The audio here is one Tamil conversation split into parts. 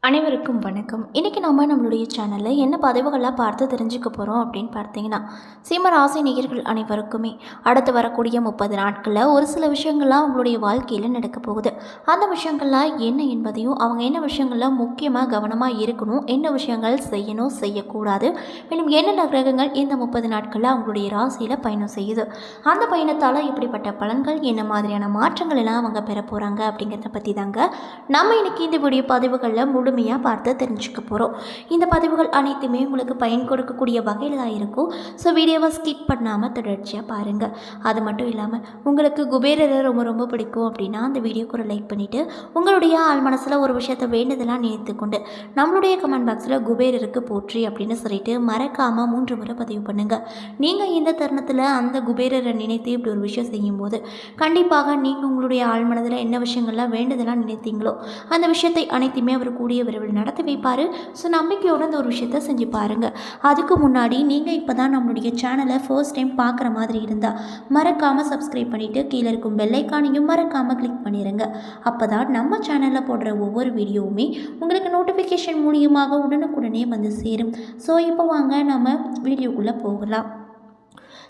அனைவருக்கும் வணக்கம். இன்றைக்கி நம்மளுடைய சேனலில் என்ன பதிவுகளாக பார்த்து தெரிஞ்சுக்க போகிறோம் அப்படின்னு பார்த்தீங்கன்னா, சிம்ம ராசி நேயர்கள் அனைவருக்குமே அடுத்து வரக்கூடிய 30 நாட்களில் ஒரு சில விஷயங்கள்லாம் அவங்களுடைய வாழ்க்கையில் நடக்க போகுது. அந்த விஷயங்கள்லாம் என்ன என்பதையும், அவங்க என்ன விஷயங்களில் முக்கியமாக கவனமாக இருக்கணும், என்ன விஷயங்கள் செய்யணும் செய்யக்கூடாது, மேலும் என்னென்ன கிரகங்கள் இந்த 30 நாட்களில் அவங்களுடைய ராசியில் பயணம் செய்யுது, அந்த பயணத்தால் இப்படிப்பட்ட பலன்கள் என்ன மாதிரியான மாற்றங்கள் எல்லாம் அவங்க பெற போகிறாங்க அப்படிங்கிறத பற்றி தாங்க நம்ம இன்றைக்கி இந்த வீடியோ பதிவுகளில் முழுமையாக பார்த்து தெரிஞ்சுக்க போகிறோம். இந்த பதிவுகள் அனைத்துமே உங்களுக்கு பயன் கொடுக்கக்கூடிய வகையில் தான் இருக்கும். ஸோ வீடியோவை ஸ்கிப் பண்ணாமல் தொடர்ச்சியாக பாருங்கள். அது மட்டும் இல்லாமல் உங்களுக்கு குபேரரை ரொம்ப ரொம்ப பிடிக்கும் அப்படின்னா அந்த வீடியோக்கு ஒரு லைக் பண்ணிவிட்டு உங்களுடைய ஆள் மனசில் ஒரு விஷயத்தை வேண்டுதலாக நினைத்து கொண்டு நம்மளுடைய கமெண்ட் பாக்ஸில் குபேரருக்கு போற்றி அப்படின்னு சொல்லிட்டு மறக்காமல் 3 முறை பதிவு பண்ணுங்கள். நீங்கள் இந்த தருணத்தில் அந்த குபேரரை நினைத்து இப்படி ஒரு விஷயம் செய்யும்போது கண்டிப்பாக நீங்கள் உங்களுடைய ஆள் மனதில் என்ன விஷயங்கள்லாம் வேண்டுதலாக நினைத்தீங்களோ அந்த விஷயத்தை அனைத்துமே அவர் கூடிய விரைவில் நடத்தி வைப்பார். ஸோ நம்பிக்கையோடு அந்த ஒரு விஷயத்த செஞ்சு பாருங்கள். அதுக்கு முன்னாடி நீங்கள் இப்போ தான் நம்மளுடைய சேனலை ஃபர்ஸ்ட் டைம் பார்க்குற மாதிரி இருந்தால் மறக்காமல் சப்ஸ்கிரைப் பண்ணிவிட்டு கீழே இருக்கும் பெல்லைக்கானையும் மறக்காமல் கிளிக் பண்ணிடுங்க. அப்போ தான் நம்ம சேனலில் போடுற ஒவ்வொரு வீடியோவுமே உங்களுக்கு நோட்டிஃபிகேஷன் மூலியமாக உடனுக்குடனே வந்து சேரும். ஸோ இப்போ வாங்க நம்ம வீடியோக்குள்ளே போகலாம்.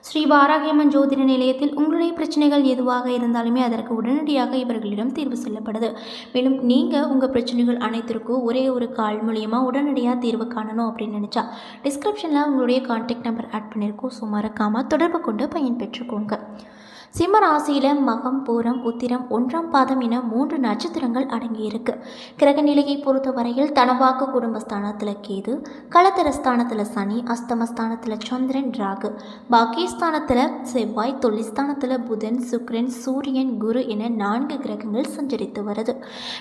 ஸ்ரீ வாராகியம்மன் ஜோதிட நிலையத்தில் உங்களுடைய பிரச்சனைகள் எதுவாக இருந்தாலுமே அதற்கு உடனடியாக இவர்களிடம் தீர்வு சொல்லப்படுது. மேலும் நீங்கள் உங்கள் பிரச்சனைகள் அனைத்திற்கும் ஒரே ஒரு கால் மூலியமாக உடனடியாக தீர்வு காணணும் அப்படின்னு நினச்சா டிஸ்கிரிப்ஷனில் உங்களுடைய கான்டாக்ட் நம்பர் ஆட் பண்ணியிருக்கோம். ஸோ மறக்காமல் தொடர்பு கொண்டு பயன் பெற்றுக்கோங்க. சிம்ம ராசியில் மகம், பூரம், உத்திரம், 1ஆம் பாதம் என 3 நட்சத்திரங்கள் அடங்கியிருக்கு. கிரக நிலையை பொறுத்தவரையில் தனவாக்கு குடும்பஸ்தானத்தில் கேது, களத்திரஸ்தானத்தில் சனி, அஸ்தமஸ்தானத்தில் சந்திரன், ராகு, பாக்கியஸ்தானத்தில் செவ்வாய், தொழில்ஸ்தானத்தில் புதன், சுக்கிரன், சூரியன், குரு என 4 கிரகங்கள் சஞ்சரித்து வருது.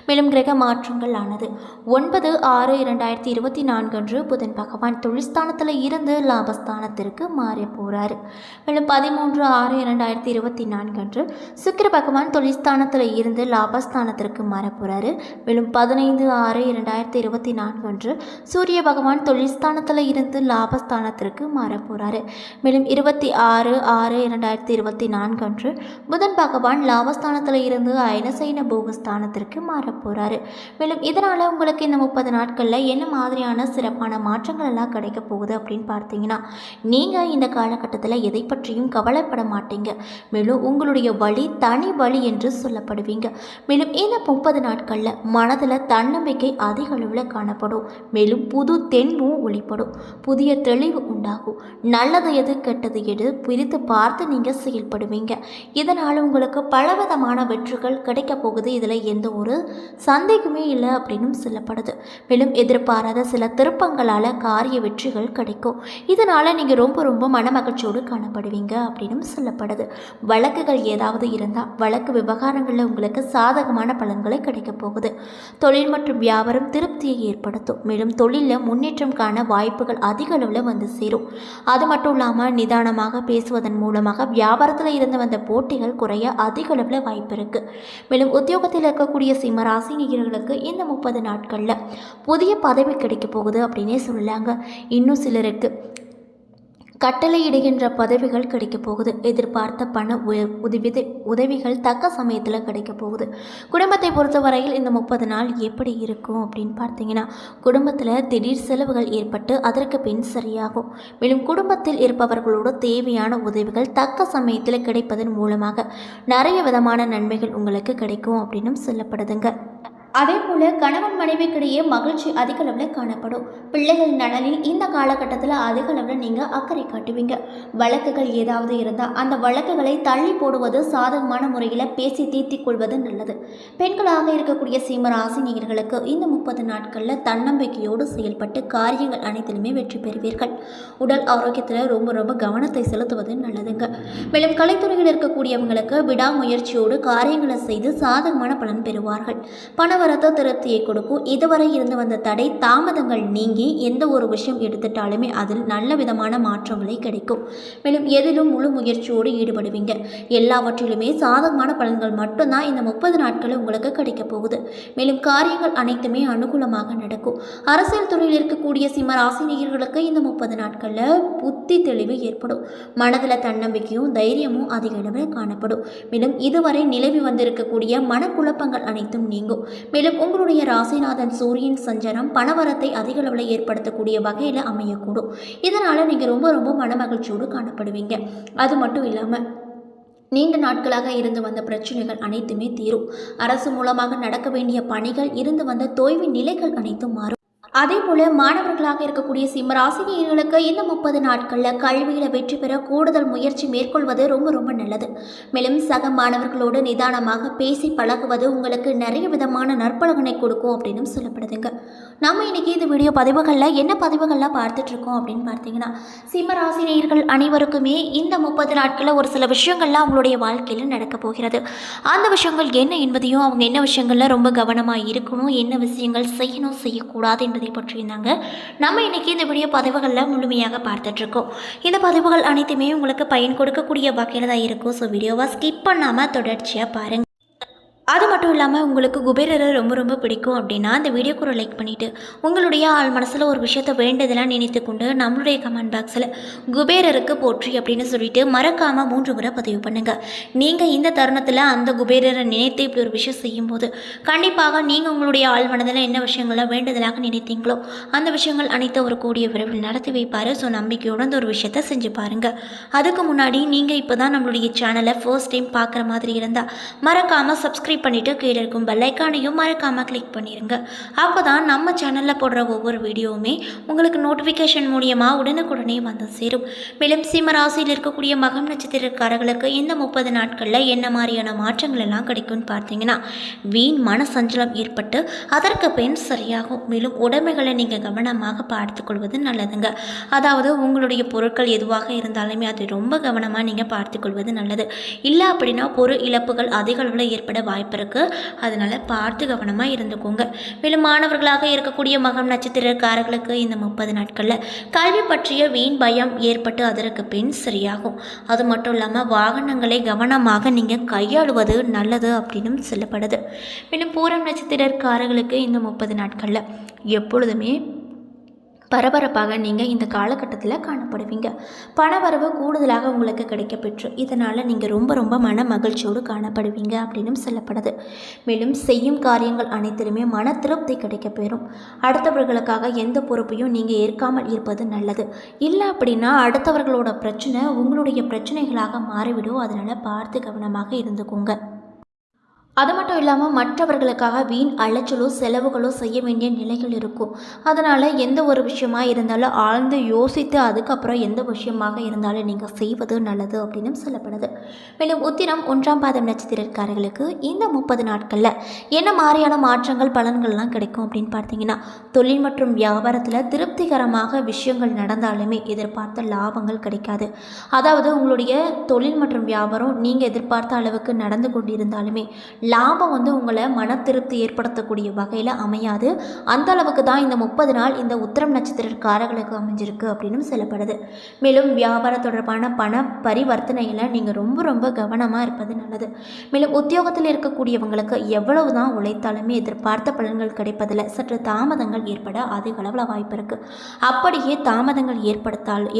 மேலும் கிரக மாற்றங்கள் ஆனது 9/6/2024 அன்று புதன் பகவான் தொழில்ஸ்தானத்தில் இருந்து லாபஸ்தானத்திற்கு மாறி போகிறாரு. மேலும் 13/6/2024 அன்று சுக்கிர பகவான் தொழில்ஸ்தானத்தில் இருந்து லாபஸ்தானத்திற்கு மாறப்போறாரு. மேலும் 15/6/2024 அன்று சூரிய பகவான் தொழில்ஸ்தானத்தில் இருந்து லாபஸ்தானத்திற்கு மாறப்போறாரு. மேலும் 26/6/2024 அன்று புதன் பகவான் லாபஸ்தானத்தில் இருந்து அயனசைன போகஸ்தானத்திற்கு மாறப்போறாரு. மேலும் இதனால் உங்களுக்கு இந்த 30 நாட்களில் என்ன மாதிரியான சிறப்பான மாற்றங்கள் எல்லாம் கிடைக்க போகுது அப்படின்னு பார்த்தீங்கன்னா, நீங்கள் இந்த காலகட்டத்தில் எதை பற்றியும் கவலைப்பட மாட்டீங்க. மேலும் உங்களுடைய வழி தனி வழி என்று சொல்லப்படுவீங்க. மேலும் இந்த 30 நாட்களில் மனதில் தன்னம்பிக்கை அதிக அளவில் காணப்படும். மேலும் புது தென்பும் ஒளிப்படும். புதிய தெளிவு உண்டாகும். நல்லது எது கெட்டது எது பிரித்து பார்த்து நீங்கள் செயல்படுவீங்க. இதனால் உங்களுக்கு பலவிதமான வெற்றிகள் கிடைக்க போகுது. இதில் எந்த ஒரு சந்தேகமே இல்லை அப்படின்னு சொல்லப்படுது. மேலும் எதிர்பாராத சில திருப்பங்களால் காரிய வெற்றிகள் கிடைக்கும். இதனால் நீங்கள் ரொம்ப ரொம்ப மனமகிழ்ச்சியோடு காணப்படுவீங்க அப்படின்னு சொல்லப்படுது. வழக்குகள் ஏதாவது இருந்தால் வழக்கு விவகாரங்களில் உங்களுக்கு சாதகமான பலன்களை கிடைக்க போகுது. தொழில் மற்றும் வியாபாரம் திருப்தியை ஏற்படுத்தும். மேலும் தொழிலில் முன்னேற்றம் காண வாய்ப்புகள் அதிக அளவில் வந்து சேரும். அது மட்டும் இல்லாமல் நிதானமாக பேசுவதன் மூலமாக வியாபாரத்தில் இருந்து வந்த போட்டிகள் குறைய அதிக அளவில் வாய்ப்பு இருக்குது. மேலும் உத்தியோகத்தில் இருக்கக்கூடிய சிம்ம ராசி நேயர்களுக்கு இந்த 30 நாட்களில் புதிய பதவி கிடைக்க போகுது அப்படின்னே சொல்லலாங்க. இன்னும் சிலருக்கு கட்டளையிடுகின்ற பதவிகள் கிடைக்க போகுது. எதிர்பார்த்த பண உதவிகள் தக்க சமயத்தில் கிடைக்க போகுது. குடும்பத்தை பொறுத்தவரையில் இந்த 30 நாள் எப்படி இருக்கும் அப்படின்னு பார்த்தீங்கன்னா, குடும்பத்தில் திடீர் செலவுகள் ஏற்பட்டு அதற்கு பின் சரியாகும். மேலும் குடும்பத்தில் இருப்பவர்களோட தேவையான உதவிகள் தக்க சமயத்தில் கிடைப்பதன் மூலமாக நிறைய விதமான நன்மைகள் உங்களுக்கு கிடைக்கும் அப்படின்னு சொல்லப்படுதுங்க. அதே போல் கணவன் மனைவிக்கிடையே மகிழ்ச்சி அதிக அளவில் காணப்படும். பிள்ளைகள் நலனில் இந்த காலகட்டத்தில் அதிக அளவில் நீங்கள் அக்கறை காட்டுவீங்க. வழக்குகள் ஏதாவது இருந்தால் அந்த வழக்குகளை தள்ளி போடுவது, சாதகமான முறையில் பேசி தீர்த்திக் கொள்வது நல்லது. பெண்களாக இருக்கக்கூடிய சிம்ம ராசி நேயர்களுக்கு இந்த 30 நாட்களில் தன்னம்பிக்கையோடு செயல்பட்டு காரியங்கள் அனைத்திலுமே வெற்றி பெறுவீர்கள். உடல் ஆரோக்கியத்தில் ரொம்ப ரொம்ப கவனத்தை செலுத்துவது நல்லதுங்க. மேலும் கலைத்துறையில் இருக்கக்கூடியவங்களுக்கு விடாமுயற்சியோடு காரியங்களை செய்து சாதகமான பலன் பெறுவார்கள். பணவரத்து திருப்தியை கொடுக்கும். இதுவரை இருந்து வந்த தடை தாமதங்கள் நீங்கி எந்த ஒரு விஷயம் எடுத்துட்டாலுமே அதில் நல்ல விதமான மாற்றங்களை கிடைக்கும். மேலும் எதிலும் முழு முயற்சியோடு ஈடுபடுவீங்க. எல்லாவற்றிலுமே சாதகமான பலன்கள் மட்டும்தான் இந்த 30 நாட்களில் உங்களுக்கு கிடைக்க போகுது. மேலும் காரியங்கள் அனைத்துமே அனுகூலமாக நடக்கும். அரசியல் துறையில் இருக்கக்கூடிய சிம்ம ராசி நேயர்களுக்கு இந்த 30 நாட்களில் புத்தி தெளிவு ஏற்படும். மனதில் தன்னம்பிக்கையும் தைரியமும் அதிக அளவில் காணப்படும். மேலும் இதுவரை நிலவி வந்திருக்கக்கூடிய மனக்குழப்பங்கள் அனைத்தும் நீங்கும். மேலும் உங்களுடைய ராசிநாதன் சூரியன் சஞ்சாரம் பணவரத்தை அதிக அளவில் ஏற்படுத்தக்கூடிய வகையில் அமையக்கூடும். இதனால் நீங்கள் ரொம்ப ரொம்ப மனமகிழ்ச்சியோடு காணப்படுவீங்க. அது மட்டும் இல்லாமல் நீண்ட நாட்களாக இருந்து வந்த பிரச்சனைகள் அனைத்துமே தீரும். அரசு மூலமாக நடக்க வேண்டிய பணிகள், இருந்து வந்த தொய்வின் நிலைகள் அனைத்தும் மாறும். அதே போல மாணவர்களாக இருக்கக்கூடிய சிம்மராசினியர்களுக்கு இந்த 30 நாட்களில் கல்வியில் வெற்றி பெற கூடுதல் முயற்சி மேற்கொள்வது ரொம்ப ரொம்ப நல்லது. மேலும் சக மாணவர்களோடு நிதானமாக பேசி பழகுவது உங்களுக்கு நிறைய விதமான நற்பலகனை கொடுக்கும் அப்படின்னு சொல்லப்படுதுங்க. நம்ம இன்றைக்கி இந்த வீடியோ பதிவுகளில் என்ன பதிவுகள்லாம் பார்த்துட்ருக்கோம் அப்படின்னு பார்த்தீங்கன்னா, சிம்மராசினியர்கள் அனைவருக்குமே இந்த 30 நாட்களில் ஒரு சில விஷயங்கள்லாம் அவங்களுடைய வாழ்க்கையில் நடக்க போகிறது. அந்த விஷயங்கள் என்ன என்பதையும், அவங்க என்ன விஷயங்களில் ரொம்ப கவனமாக இருக்கணும், என்ன விஷயங்கள் செய்யணும் செய்யக்கூடாது என்பதை பற்றியிருந்தாங்க நம்ம இன்றைக்கி இந்த வீடியோ பதிவுகளில் முழுமையாக பார்த்துட்ருக்கோம். இந்த பதிவுகள் அனைத்துமே உங்களுக்கு பயன் கொடுக்கக்கூடிய வகையில் தான் இருக்கும். ஸோ வீடியோவை ஸ்கிப் பண்ணாமல் தொடர்ச்சியாக பாருங்கள். அது மட்டும் இல்லாமல் உங்களுக்கு குபேரரை ரொம்ப ரொம்ப பிடிக்கும் அப்படின்னா அந்த வீடியோக்கு ஒரு லைக் பண்ணிவிட்டு உங்களுடைய ஆள் மனசில் ஒரு விஷயத்தை வேண்டதெல்லாம் நினைத்து கொண்டு நம்மளுடைய கமெண்ட் பாக்ஸில் குபேரருக்கு போற்றி அப்படின்னு சொல்லிட்டு மறக்காமல் 3 முறை பதிவு பண்ணுங்கள். நீங்கள் இந்த தருணத்தில் அந்த குபேரரை நினைத்து இப்படி ஒரு விஷயம் செய்யும்போது கண்டிப்பாக நீங்கள் உங்களுடைய ஆள் மனதில் என்ன விஷயங்கள்லாம் வேண்டதலாக நினைத்தீங்களோ அந்த விஷயங்கள் அனைத்து ஒரு கூடிய விரைவில் நடத்தி வைப்பார். ஸோ நம்பிக்கையோடு அந்த ஒரு விஷயத்தை செஞ்சு பாருங்கள். அதுக்கு முன்னாடி நீங்கள் இப்போ தான் நம்மளுடைய சேனலை ஃபர்ஸ்ட் டைம் பார்க்குற மாதிரி இருந்தால் மறக்காமல் சப்ஸ்கிரைப் பண்ணிவிட்டு கீழே இருக்கும் பெல் ஐக்கானையும் மறக்காமல் கிளிக் பண்ணிடுங்க. அப்போ தான் நம்ம சேனலில் போடுற ஒவ்வொரு வீடியோவுமே உங்களுக்கு நோட்டிஃபிகேஷன் மூலியமாக உடனுக்குடனே வந்து சேரும். மேலும் சிம்ம ராசியில் இருக்கக்கூடிய மகம் நட்சத்திரக்காரர்களுக்கு இந்த 30 நாட்களில் என்ன மாதிரியான மாற்றங்கள் எல்லாம் கிடைக்கும்னு பார்த்தீங்கன்னா, வீண் மன சஞ்சலம் ஏற்பட்டு அதற்கு பின் சரியாகும். மேலும் உடைமைகளை நீங்கள் கவனமாக பார்த்துக்கொள்வது நல்லதுங்க. அதாவது உங்களுடைய பொருட்கள் எதுவாக இருந்தாலுமே அதை ரொம்ப கவனமாக நீங்கள் பார்த்துக்கொள்வது நல்லது. இல்லை அப்படின்னா பொருள் இழப்புகள் அதிக அளவில் ஏற்பட வாய்ப்பு இருக்குது. அதனால் பார்த்து கவனமாக இருந்துக்கோங்க. மேலும் மாணவர்களாக இருக்கக்கூடிய மகம் நட்சத்திரக்காரர்களுக்கு இந்த 30 நாட்களில் கல்வி பற்றிய வீண் பயம் ஏற்பட்டு அதற்கு பின் சரியாகும். அது மட்டும் இல்லாமல் வாகனங்களை கவனமாக நீங்கள் கையாளுவது நல்லது அப்படின்னு சொல்லப்படுது. மேலும் பூரம் நட்சத்திரக்காரர்களுக்கு இந்த 30 நாட்களில் எப்பொழுதுமே பரபரப்பாக நீங்கள் இந்த காலகட்டத்தில் காணப்படுவீங்க. பணவரவு கூடுதலாக உங்களுக்கு கிடைக்கப்பெற்று இதனால் நீங்கள் ரொம்ப ரொம்ப மன மகிழ்ச்சியோடு காணப்படுவீங்க அப்படின்னு சொல்லப்படுது. மேலும் செய்யும் காரியங்கள் அனைத்திலுமே மன திருப்தி கிடைக்கப்பெறும். அடுத்தவர்களுக்காக எந்த பொறுப்பையும் நீங்கள் ஏற்காமல் இருப்பது நல்லது. இல்லை அப்படின்னா அடுத்தவர்களோட பிரச்சனை உங்களுடைய பிரச்சனைகளாக மாறிவிடும். அதனால் பார்த்து கவனமாக இருந்துக்கோங்க. அது மட்டும் இல்லாமல் மற்றவர்களுக்காக வீண் அலைச்சலோ செலவுகளோ செய்ய வேண்டிய நிலைகள் இருக்கும். அதனால் எந்த ஒரு விஷயமாக இருந்தாலும் ஆழ்ந்து யோசித்து அதுக்கப்புறம் எந்த விஷயமாக இருந்தாலும் நீங்கள் செய்வது நல்லது அப்படின்னு சொல்லப்படுது. மேலும் உத்திரம் 1ஆம் பாதம் நட்சத்திரக்காரர்களுக்கு இந்த 30 நாட்களில் என்ன மாதிரியான மாற்றங்கள் பலன்கள்லாம் கிடைக்கும் அப்படின்னு பார்த்தீங்கன்னா, தொழில் மற்றும் வியாபாரத்தில் திருப்திகரமாக விஷயங்கள் நடந்தாலுமே எதிர்பார்த்த லாபங்கள் கிடைக்காது. அதாவது உங்களுடைய தொழில் மற்றும் வியாபாரம் நீங்கள் எதிர்பார்த்த அளவுக்கு நடந்து கொண்டிருந்தாலுமே லாபம் உங்களை மன திருப்தி ஏற்படுத்தக்கூடிய வகையில் அமையாது. அந்த அளவுக்கு தான் இந்த 30 நாள் இந்த உத்திரம் நட்சத்திரக்காரர்களுக்கு அமைஞ்சிருக்கு அப்படின்னு சொல்லப்படுது. மேலும் வியாபாரம் தொடர்பான பண பரிவர்த்தனைகளை நீங்கள் ரொம்ப ரொம்ப கவனமாக இருப்பது நல்லது. மேலும் உத்தியோகத்தில் இருக்கக்கூடியவங்களுக்கு எவ்வளவு தான் உழைத்தாலுமே எதிர்பார்த்த பலன்கள் கிடைப்பதில் சற்று தாமதங்கள் ஏற்பட அதிக அளவில் வாய்ப்பு இருக்குது. அப்படியே தாமதங்கள்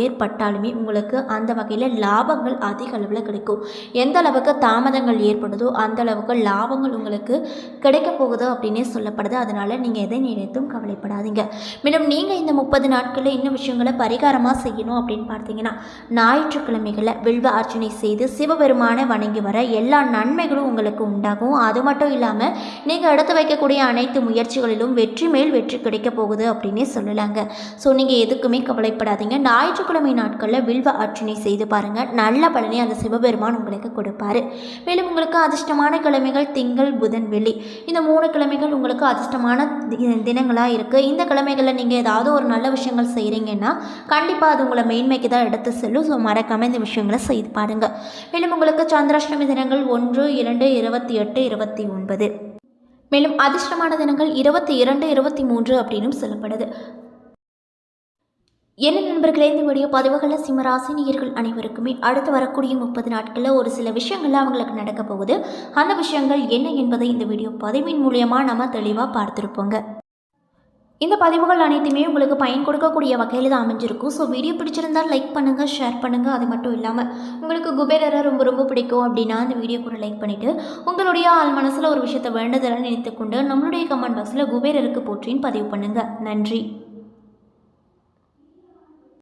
ஏற்பட்டாலுமே உங்களுக்கு அந்த வகையில் லாபங்கள் அதிக அளவில் கிடைக்கும். எந்த அளவுக்கு தாமதங்கள் ஏற்படுதோ அந்த அளவுக்கு லாபங்கள் உங்களுக்கு கிடைக்க போகுது அப்படின்னே சொல்லப்படுது. அதனால் நீங்கள் எதை நினைத்தும் கவலைப்படாதீங்க. மேலும் நீங்கள் இந்த 30 நாட்களில் இன்னும் விஷயங்களை பரிகாரமாக செய்யணும் அப்படின்னு பார்த்தீங்கன்னா, ஞாயிற்றுக்கிழமைகளில் வில்வ அர்ச்சனை செய்து சிவபெருமானை வணங்கி வர எல்லா நன்மைகளும் உங்களுக்கு உண்டாகும். அது மட்டும் இல்லாமல் நீங்கள் எடுத்து வைக்கக்கூடிய அனைத்து முயற்சிகளிலும் வெற்றி மேல் வெற்றி கிடைக்க போகுது அப்படின்னே சொல்லலாங்க. ஸோ நீங்கள் எதுக்குமே கவலைப்படாதீங்க. ஞாயிற்றுக்கிழமை நாட்களில் வில்வ அர்ச்சனை செய்து பாருங்கள். நல்ல பலனை அந்த சிவபெருமான் உங்களுக்கு கொடுப்பாரு. மேலும் உங்களுக்கு அதிர்ஷ்டமான கிழமைகள் திங்கள் புதன் வெள்ளி இந்த 3 கிழமைகள் உங்களுக்கு அதிர்ஷ்டமான தினங்களாக இருக்குது. இந்த கிழமைகளில் நீங்கள் ஏதாவது ஒரு நல்ல விஷயங்கள் செய்கிறீங்கன்னா கண்டிப்பாக அது உங்களை மேன்மைக்கு தான் எடுத்து செல்லும். ஸோ மறக்காமல் இந்த விஷயங்களை செய்து பாருங்கள். மேலும் உங்களுக்கு சந்திராஷ்டமி தினங்கள் 1, 2, 28, 29. மேலும் அதிர்ஷ்டமான தினங்கள் 22, 23 அப்படின்னு சொல்லப்படுது. என்ன நண்பர்களே, இந்த வீடியோ பதிவுகளில் சிம்மராசினியர்கள் அனைவருக்குமே அடுத்து வரக்கூடிய 30 நாட்களில் ஒரு சில விஷயங்கள் அவங்களுக்கு நடக்க போகுது. அந்த விஷயங்கள் என்ன என்பதை இந்த வீடியோ பதிவின் மூலியமாக நம்ம தெளிவாக பார்த்துருப்போங்க. இந்த பதிவுகள் அனைத்துமே உங்களுக்கு பயன் கொடுக்கக்கூடிய வகையில் தான் அமைஞ்சிருக்கும். ஸோ வீடியோ பிடிச்சிருந்தால் லைக் பண்ணுங்கள், ஷேர் பண்ணுங்கள். அது மட்டும் இல்லாமல் உங்களுக்கு குபேரரை ரொம்ப ரொம்ப பிடிக்கும் அப்படின்னா அந்த வீடியோ கூட லைக் பண்ணிவிட்டு உங்களுடைய ஆள் மனசில் ஒரு விஷயத்தை வேண்டுதலாக நினைத்துக்கொண்டு நம்மளுடைய கமெண்ட் பாக்ஸில் குபேரருக்கு போற்றின்னு பதிவு பண்ணுங்கள். நன்றி.